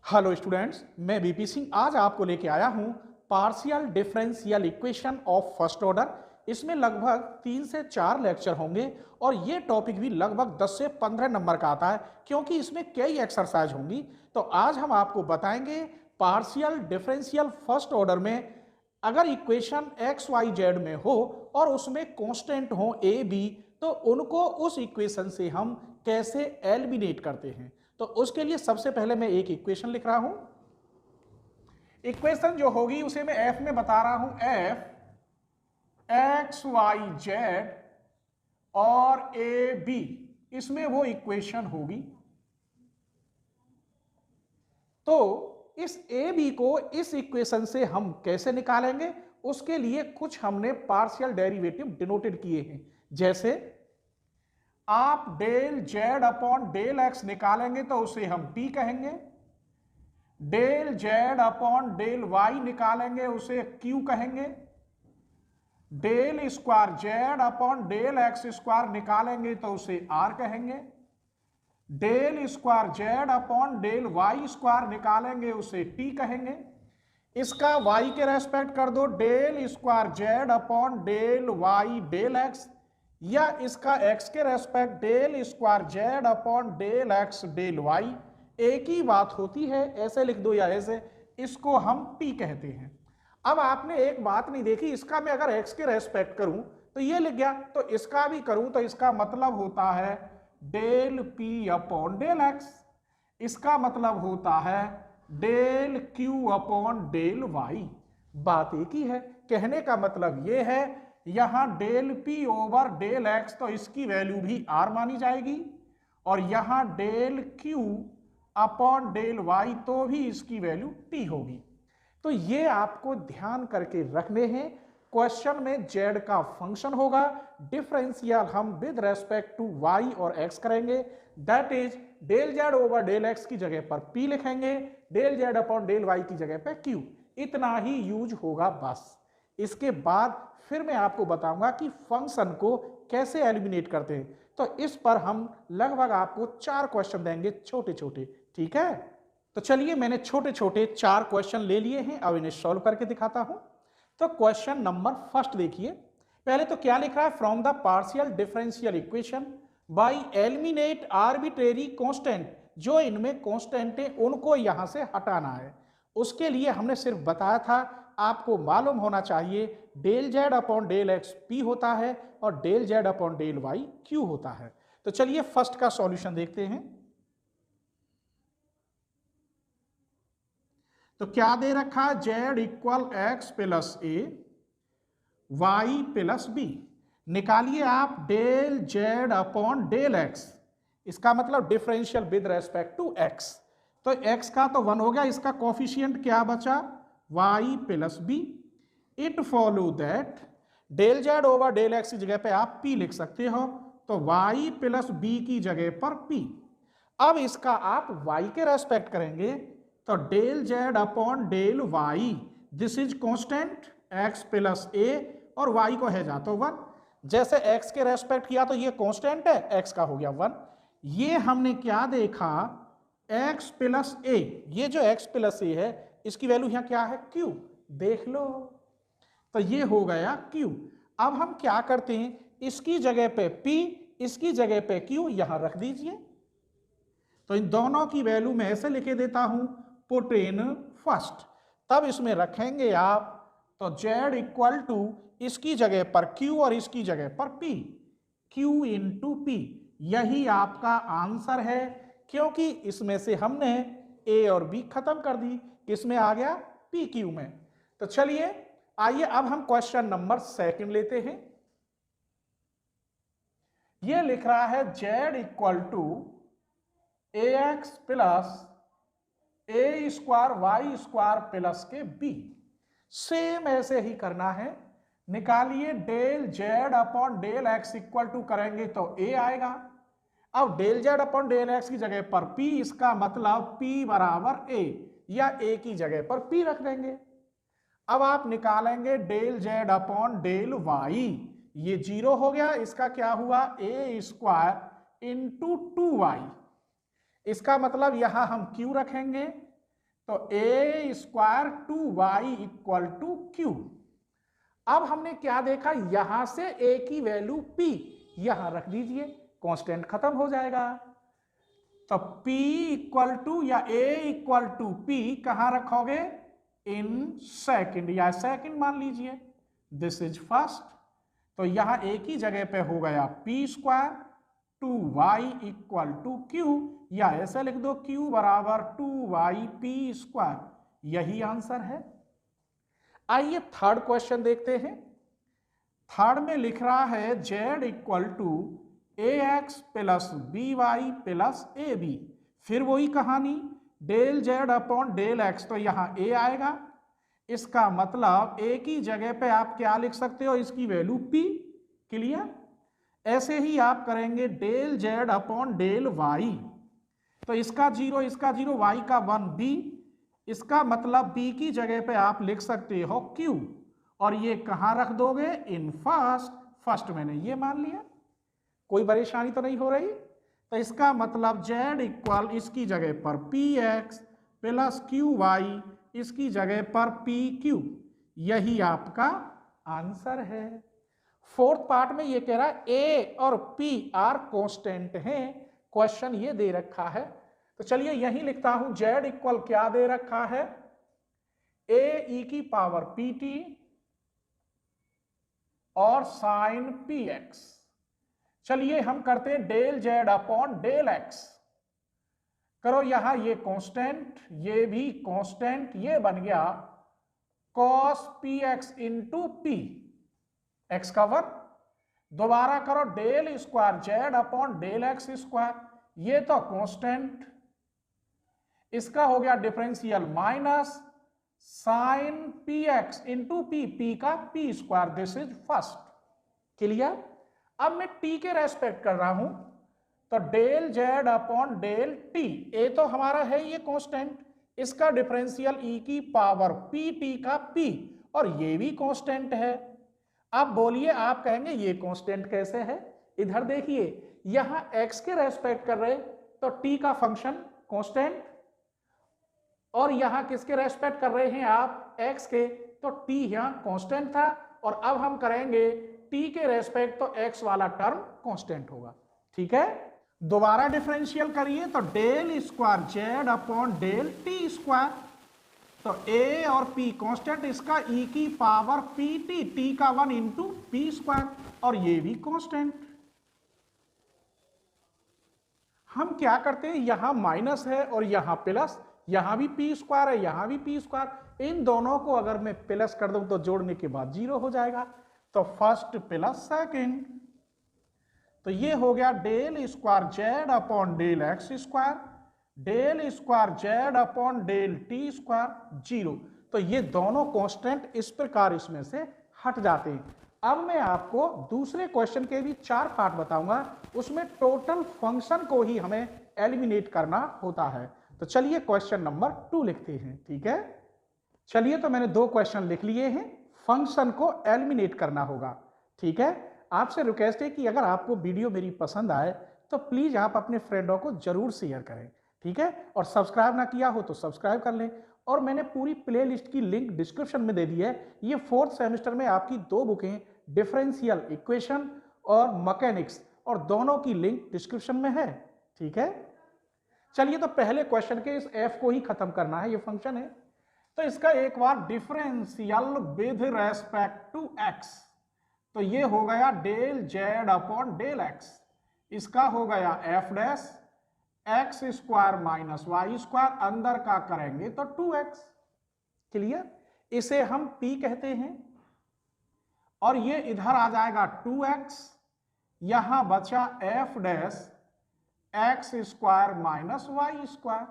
Hello students, मैं BP Singh आज आपको लेके आया हूं partial differential equation of first order. इसमें लगभग 3 से 4 लेक्चर होंगे और ये टॉपिक भी लगभग 10 से 15 नंबर का आता है क्योंकि इसमें कई एक्सरसाइज होंगी। तो आज हम आपको बताएंगे पार्शियल डिफरेंशियल फर्स्ट ऑर्डर में अगर इक्वेशन एक्स वाई जेड में हो और उसमें कांस्टेंट हो ए बी, तो उनको उस इक्वेशन से हम कैसे एलिमिनेट करते हैं। तो उसके लिए सबसे पहले मैं एक इक्वेशन लिख रहा हूं। इक्वेशन जो होगी उसे मैं एफ में बता रहा हूं, एफ एक्स वाई जेड और ए बी, इसमें वो इक्वेशन होगी। तो इस ए बी को इस इक्वेशन से हम कैसे निकालेंगे, उसके लिए कुछ हमने पार्शियल डेरिवेटिव डिनोटेड किए हैं। जैसे आप del z upon del x निकालेंगे तो उसे हम टी कहेंगे, del z upon del y निकालेंगे उसे क्यू कहेंगे, del square z upon del x square निकालेंगे तो उसे आर कहेंगे, del square z upon del y square निकालेंगे उसे टी कहेंगे। इसका वाई के रेस्पेक्ट कर दो, del square z upon del y del x, या इसका x के respect del square z upon del x del y, एक ही बात होती है, ऐसे लिख दो या ऐसे, इसको हम t कहते हैं। अब आपने एक बात नहीं देखी, इसका मैं अगर x के रेस्पेक्ट करूं तो ये लिख गया, तो इसका भी करूं तो इसका मतलब होता है del p upon del x, इसका मतलब होता है del q upon del y। बात एक ही है, कहने का मतलब ये है यहां del p over del x तो इसकी वैल्यू भी r मानी जाएगी, और यहां del q upon del y तो भी इसकी वैल्यू t होगी। तो ये आपको ध्यान करके रखने हैं। क्वेश्चन में z का फंक्शन होगा, डिफरेंशियल हम विद रेस्पेक्ट टू y और x करेंगे, that is del z over del x की जगह पर p लिखेंगे, del z upon del y की जगह पर q, इतना ही यूज होगा बस। इसके बाद फिर मैं आपको बताऊंगा कि फंक्शन को कैसे एलिमिनेट करते हैं। तो इस पर हम लगभग आपको 4 क्वेश्चन देंगे, छोटे छोटे, ठीक है। तो चलिए, मैंने छोटे छोटे 4 क्वेश्चन ले लिए हैं, अब इन्हें सॉल्व करके दिखाता हूं। तो क्वेश्चन नंबर फर्स्ट देखिए, पहले तो क्या लिख रहा है, from the partial differential equation by eliminate arbitrary constant, जो इनमें कांस्टेंट है उनको यहां से हटाना है। उसके लिए हमने सिर्फ बताया था, आपको मालूम होना चाहिए del z upon del x p होता है और del z upon del y q होता है। तो चलिए फर्स्ट का सॉल्यूशन देखते हैं। तो क्या दे रखा है, z equal x plus a y plus b, निकालिए आप del z upon del x, इसका मतलब differential with respect to x. तो एक्स का तो 1 हो गया, इसका कोफिशिएंट क्या बचा, y plus b. It follow that del z over del x की जगह पे आप p लिख सकते हो, तो y प्लस बी की जगह पर p। अब इसका आप y के रेस्पेक्ट करेंगे तो del z upon del y, this is constant x plus a, और y को है जातो 1, जैसे x के रेस्पेक्ट किया तो ये कांस्टेंट है, x का हो गया 1। ये हमने क्या देखा, x प्लस a, ये जो x प्लस a है इसकी वैल्यू यहां क्या है, q, देख लो, तो ये हो गया q। अब हम क्या करते हैं, इसकी जगह पे p, इसकी जगह पे q यहां रख दीजिए। तो इन दोनों की वैल्यू मैं ऐसे लिखे देता हूं, पुट इन फर्स्ट, तब इसमें रखेंगे आप, तो z इक्वल टू इसकी जगह पर q और इसकी जगह पर p, q इंटू p, यही आपका आंसर है, क्योंकि इसमें से हमने a और b खत्म कर दी, किसमें आ गया, पी क्यू में। तो चलिए आइए अब हम क्वेश्चन नंबर सेकंड लेते हैं। यह लिख रहा है z equal to a x plus a square y square plus के बी, सेम ऐसे ही करना है। निकालिए del z upon del x equal to करेंगे तो a आएगा। अब del z upon del x की जगह पर p, इसका मतलब p बराबर a, या a की जगह पर p रख देंगे। अब आप निकालेंगे del z upon del y, ये 0 हो गया, इसका क्या हुआ, a स्क्वायर इंटू 2y, इसका मतलब यहां हम q रखेंगे, तो a square 2y equal to q. अब हमने क्या देखा, यहां से a की वैल्यू p यहां रख दीजिए, कांस्टेंट खत्म हो जाएगा। तो p इक्वल टू या a इक्वल टू p कहां रखोगे, इन सेकंड या सेकंड मान लीजिए, दिस इज फर्स्ट। तो यहां एक ही जगह पे हो गया p square 2y equal to q, या ऐसे लिख दो q बराबर 2yp स्क्वायर, यही आंसर है। आइए थर्ड क्वेश्चन देखते हैं। थर्ड में लिख रहा है z equal to ax plus by plus ab। फिर वही कहानी, del z upon del x, तो यहां a आएगा। इसका मतलब a की जगह पे आप क्या लिख सकते हो, इसकी वैल्यू p। क्लियर। ऐसे ही आप करेंगे del z upon del y, तो इसका 0 इसका 0, y का 1 b। इसका मतलब b की जगह पे आप लिख सकते हो q, और ये कहां रख दोगे, इन फर्स्ट। फर्स्ट मैंने ये मान लिया, कोई परेशानी तो नहीं हो रही। तो इसका मतलब z इक्वल इसकी जगह पर px प्लस qy, इसकी जगह पर pq, यही आपका आंसर है। फोर्थ पार्ट में ये कह रहा है a और p आर कांस्टेंट हैं, क्वेश्चन ये दे रखा है। तो चलिए यही लिखता हूं, z इक्वल क्या दे रखा है, a e की पावर pt और साइन px। चलिए हम करते हैं del z upon del x। करो यहां ये कांस्टेंट, ये भी कांस्टेंट, ये बन गया cos px into p, x का 1। दोबारा करो del square z upon del x square, ये तो कांस्टेंट, इसका हो गया differential minus sine px into p का p square, this is first. Clear. अब मैं t के रेस्पेक्ट कर रहा हूं, तो del z upon del t, a तो हमारा है ये कांस्टेंट, इसका डिफरेंशियल e की पावर pt का p, और ये भी कांस्टेंट है। अब बोलिए, आप कहेंगे ये कांस्टेंट कैसे है, इधर देखिए, यहां x के रेस्पेक्ट कर रहे तो t का फंक्शन कांस्टेंट, और यहां किसके रेस्पेक्ट कर रहे हैं आप, x के, तो t यहां कांस्टेंट था। और अब हम करेंगे t के रेस्पेक्ट, तो x वाला टर्म कांस्टेंट होगा। ठीक है, दोबारा डिफरेंशियल करिए, तो del square z upon del t square, तो a और p कांस्टेंट, इसका e की पावर pt, t का 1 इंटू p स्क्वायर, और ये भी कांस्टेंट। हम क्या करते हैं, यहां माइनस है और यहां प्लस, यहां भी p स्क्वायर है, यहां भी p स्क्वायर, इन दोनों को अगर मैं प्लस कर दूं तो जोड़ने के बाद 0 हो जाएगा। तो फर्स्ट प्लस सेकंड, तो ये हो गया del square z upon del x square, del square z upon del t square 0। तो ये दोनों कांस्टेंट इस प्रकार इसमें से हट जाते हैं। अब मैं आपको दूसरे क्वेश्चन के भी 4 पार्ट बताऊंगा, उसमें टोटल फंक्शन को ही हमें एलिमिनेट करना होता है। तो चलिए क्वेश्चन नंबर 2 लिखते हैं। ठीक है, चलिए, तो मैंने 2 क्वेश्चन लिख लिए हैं, फंक्शन को एलिमिनेट करना होगा। ठीक है, आपसे रिक्वेस्ट है कि अगर आपको वीडियो मेरी पसंद आए तो प्लीज आप अपने फ्रेंडों को जरूर शेयर करें। ठीक है, और सब्सक्राइब ना किया हो तो सब्सक्राइब कर लें। और मैंने पूरी प्लेलिस्ट की लिंक डिस्क्रिप्शन में दे दी है। ये 4th सेमेस्टर में आपकी 2 बुकें, डिफरेंशियल इक्वेशन और मैकेनिक्स, और दोनों की लिंक डिस्क्रिप्शन में है। ठीक है, चलिए, तो पहले क्वेश्चन के इस f को ही खत्म करना है, ये फंक्शन है। तो इसका एक बार differential with respect to x, तो ये हो गया del z upon del x, इसका हो गया f dash x square minus Y square, अंदर का करेंगे तो 2x। क्लियर, इसे हम p कहते हैं, और ये इधर आ जाएगा 2x, यहां बचा f dash x square minus Y square.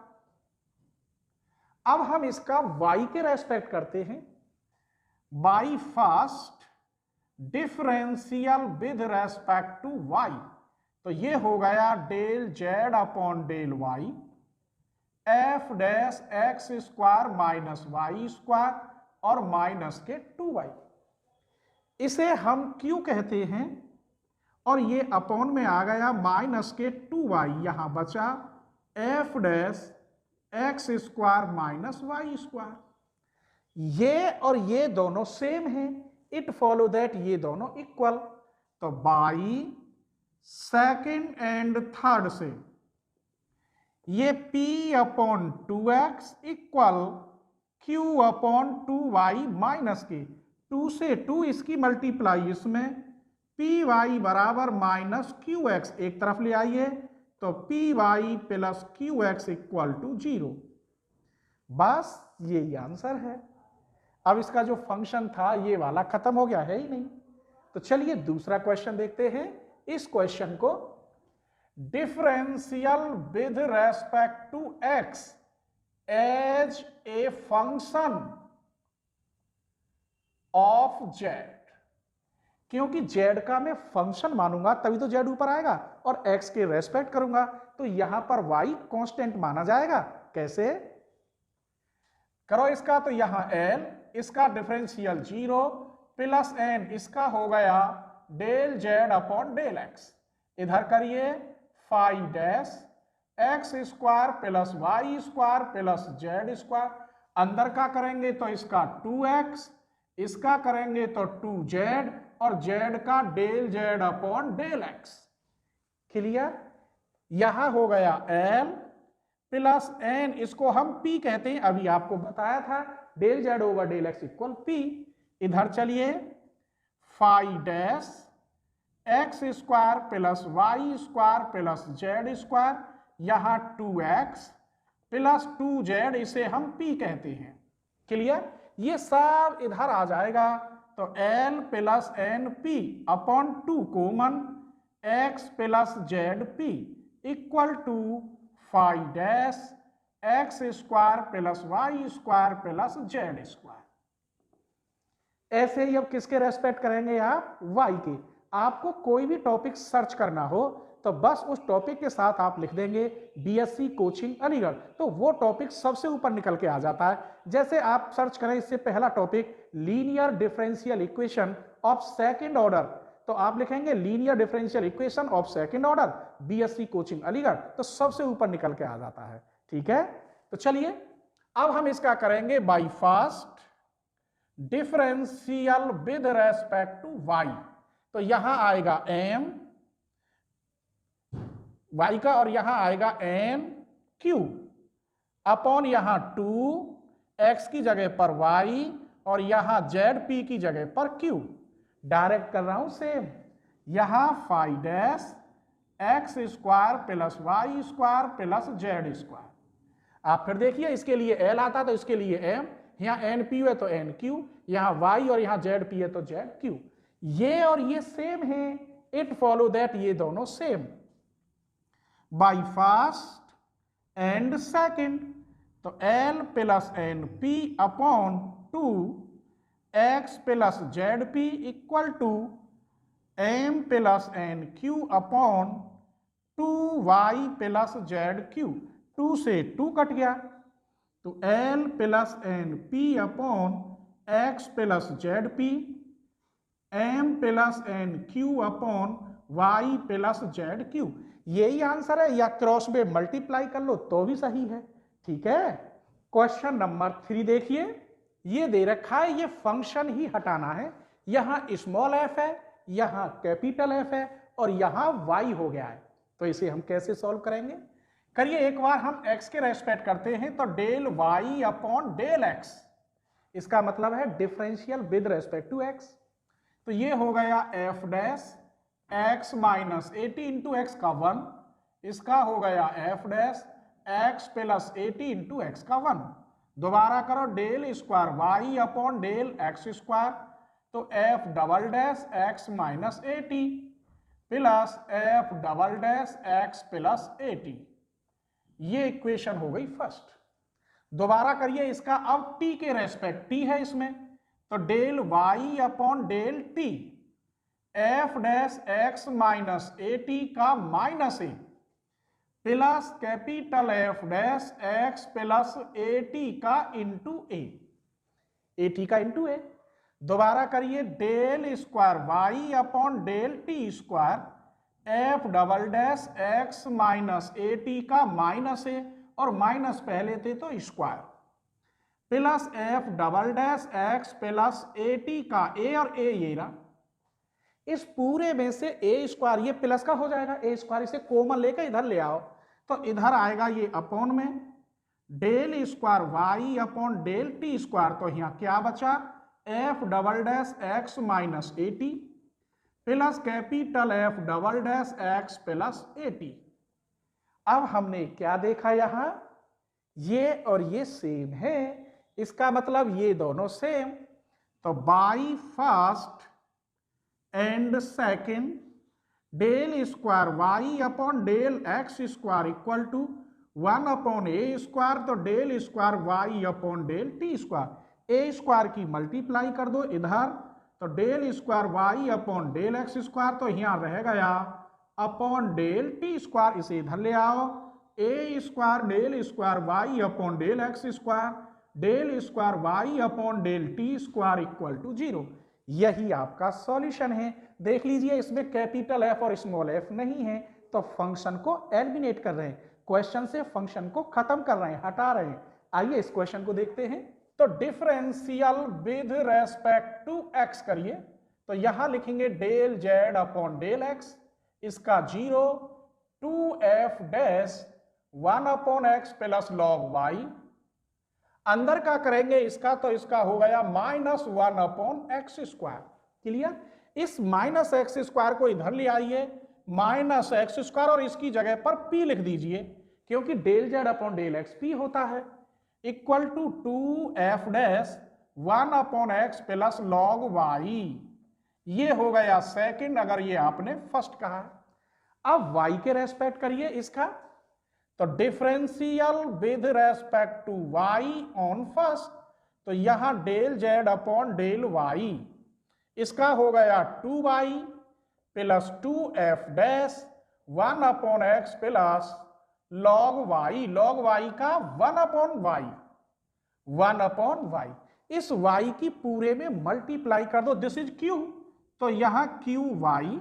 अब हम इसका y के रेस्पेक्ट करते हैं, by first differential with respect to y, तो ये हो गया del z upon del y, f dash x square minus Y square, और माइनस के 2y, इसे हम q कहते हैं, और ये अपॉन में आ गया माइनस के 2y, यहां बचा f dash x square minus Y square. ये और ये दोनों सेम हैं, इट फॉलो दैट ये दोनों इक्वल। तो बाई सेकेंड एंड थर्ड से ये p upon 2x equal q upon 2y minus के 2 से 2 इसकी मल्टीप्लाई इसमें पी वाई बराबर माइनस क्यू एक्स एक तरफ ले आइए तो p y plus q x equal to 0। बस यही आंसर है। अब इसका जो फंक्शन था ये वाला खत्म हो गया, है ही नहीं। तो चलिए दूसरा क्वेश्चन देखते हैं। इस क्वेश्चन को differential with respect to x as a function of z. क्योंकि जेड का मैं फंक्शन मानूंगा तभी तो जेड ऊपर आएगा और एक्स के रेस्पेक्ट करूंगा तो यहां पर वाई कांस्टेंट माना जाएगा। कैसे करो इसका? तो यहां एल, इसका डिफरेंशियल 0 प्लस एन, इसका हो गया del z upon del x. इधर करिए five dash x square plus y square plus z square. अंदर का करेंगे तो इसका 2x, इसका करेंगे तो 2z और z का del z upon del x. Clear? यहां हो गया l प्लस n, इसको हम p कहते हैं, अभी आपको बताया था del z over del x equal p। इधर चलिए five dash x square plus y square plus z square, यहां 2x प्लस 2z, इसे हम p कहते हैं। क्लियर? ये सब इधर आ जाएगा तो l plus n p upon 2 common x plus z p equal to five dash x square plus y square plus z square. ऐसे ही अब किसके रेस्पेक्ट करेंगे आप? y के। आपको कोई भी टॉपिक सर्च करना हो तो बस उस टॉपिक के साथ आप लिख देंगे बीएससी कोचिंग अलीगढ़, तो वो टॉपिक सबसे ऊपर निकल के आ जाता है। जैसे आप सर्च करें इससे पहला topic linear differential equation of second order, तो आप लिखेंगे linear differential equation of second order BSc coaching Aligarh, तो सबसे ऊपर निकल के आ जाता है। ठीक है, तो चलिए अब हम इसका करेंगे by first differential with respect to y. तो यहां आएगा m y का और यहां आएगा n q अपॉन यहां 2 x की जगह पर y और यहां z p की जगह पर q। डायरेक्ट कर रहा हूं सेम, यहां 5 dash x square plus y square plus z square. आप फिर देखिए इसके लिए l आता तो इसके लिए m, यहां n p है तो n q, यहां y और यहां z p है तो z q। ये और ये सेम है, इट फॉलो दैट ये दोनों same. By first and second तो l plus n p upon 2 x plus z p equal to m plus n q upon 2y plus z q. 2 से 2 cut गया तो l plus n p upon x plus z p m plus n q upon y plus z q. यही answer है, या cross में multiply कर लो तो भी सही है। ठीक है, क्वेश्चन नंबर 3 देखिए, ये दे रखा है, ये फंक्शन ही हटाना है। यहां स्मॉल f है, यहां कैपिटल F है और यहां y हो गया है। तो इसे हम कैसे सॉल्व करेंगे? करिए एक बार हम x के रेस्पेक्ट करते हैं तो del y upon del x, इसका मतलब है differential with respect to x। तो ये हो गया f dash x minus 80 into x का 1, इसका हो गया f dash x plus 80 into x का 1। दोबारा करो del square y upon del x square, तो f double dash x minus 80 plus f double dash x plus 80। ये इक्वेशन हो गई फर्स्ट। दोबारा करिए इसका, अब t के रेस्पेक्ट t है इसमें, तो del y upon del t f dash x minus 80 का minus a plus capital F dash x plus 80 का इंटू a, 80 का इंटू a। दोबारा करिए del square y upon del t square f double dash x minus 80 का minus a और minus पहले थे तो square plus f double dash x plus a t का ए और ए ये रहा, इस पूरे में से ए स्क्वायर ये प्लस का हो जाएगा, ए स्क्वायर इसे कॉमन लेकर इधर ले आओ तो इधर आएगा ये अपॉन में del square Y upon del T square, तो यहाँ क्या बचा f double dash x minus a t plus capital F double dash x plus a t. अब हमने क्या देखा यहां ये और ये सेम है, इसका मतलब ये दोनों सेम, तो by first and second del square Y upon del x square equal to 1 upon A square, तो del square Y upon del T square, A square की मल्टीप्लाई कर दो इधर तो del square Y upon del x square, तो यहाँ रह गया अपॉन डेल टी स्क्वायर, इसे इधर ले आओ A square del square Y upon del x square del square Y upon del T square equal to 0। यही आपका सॉल्यूशन है। देख लीजिए इसमें कैपिटल एफ और स्मॉल एफ नहीं है तो फंक्शन को एलिमिनेट कर रहे हैं, क्वेश्चन से फंक्शन को खत्म कर रहे हैं, हटा रहे हैं। आइए इस क्वेश्चन को देखते हैं। तो differential with respect to x करिए, तो यहां लिखेंगे del z upon del x, इसका 0 2f dash 1 upon x plus log y, अंदर का करेंगे इसका तो इसका हो गया minus 1 upon x square. Clear, इस माइनस एक्स स्क्वायर को इधर ले आइए माइनस एक्स स्क्वायर और इसकी जगह पर p लिख दीजिए क्योंकि del z upon del x p होता है, equal to 2f dash 1 upon x plus log y, ये हो गया सेकंड अगर ये आपने फर्स्ट कहा है। अब y के रेस्पेक्ट करिए इसका, तो differential with respect to y on first, तो यहां del z upon del y, इसका हो गया 2y plus 2f dash 1 upon x plus log y का 1 अपॉन y, 1 अपॉन y, इस y की पूरे में मल्टीप्लाई कर दो, दिस इज q, तो यहां qy,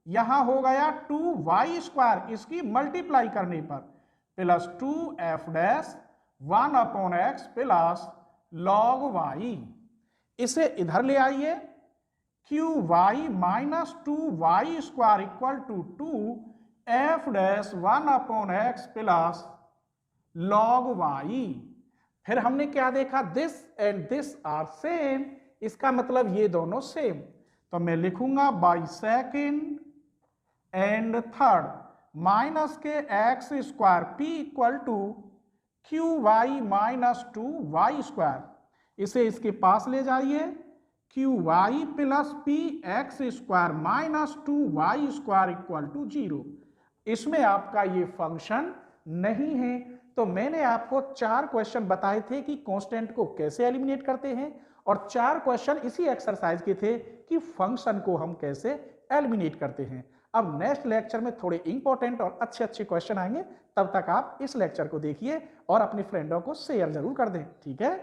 यहां हो गया 2y स्क्वायर इसकी मल्टीप्लाई करने पर plus 2f dash 1 upon x plus log y, इसे इधर ले आइए qy minus 2y square equal to 2f dash 1 upon x plus log y। फिर हमने क्या देखा, this and this are same, इसका मतलब ये दोनों सेम, तो मैं लिखूंगा by second and third minus के X square p equal to qy minus 2y square, इसे इसके पास ले जाइए qy plus p x square minus 2y square equal to 0। इसमें आपका ये फंक्शन नहीं है, तो मैंने आपको 4 क्वेश्चन बताए थे कि कांस्टेंट को कैसे एलिमिनेट करते हैं और 4 क्वेश्चन इसी एक्सरसाइज के थे कि फंक्शन को हम कैसे एलिमिनेट करते हैं। अब नेक्स्ट लेक्चर में थोड़े इंपॉर्टेंट और अच्छे क्वेश्चन आएंगे, तब तक आप इस लेक्चर को देखिए और अपने फ्रेंडों को शेयर जरूर कर दें, ठीक है।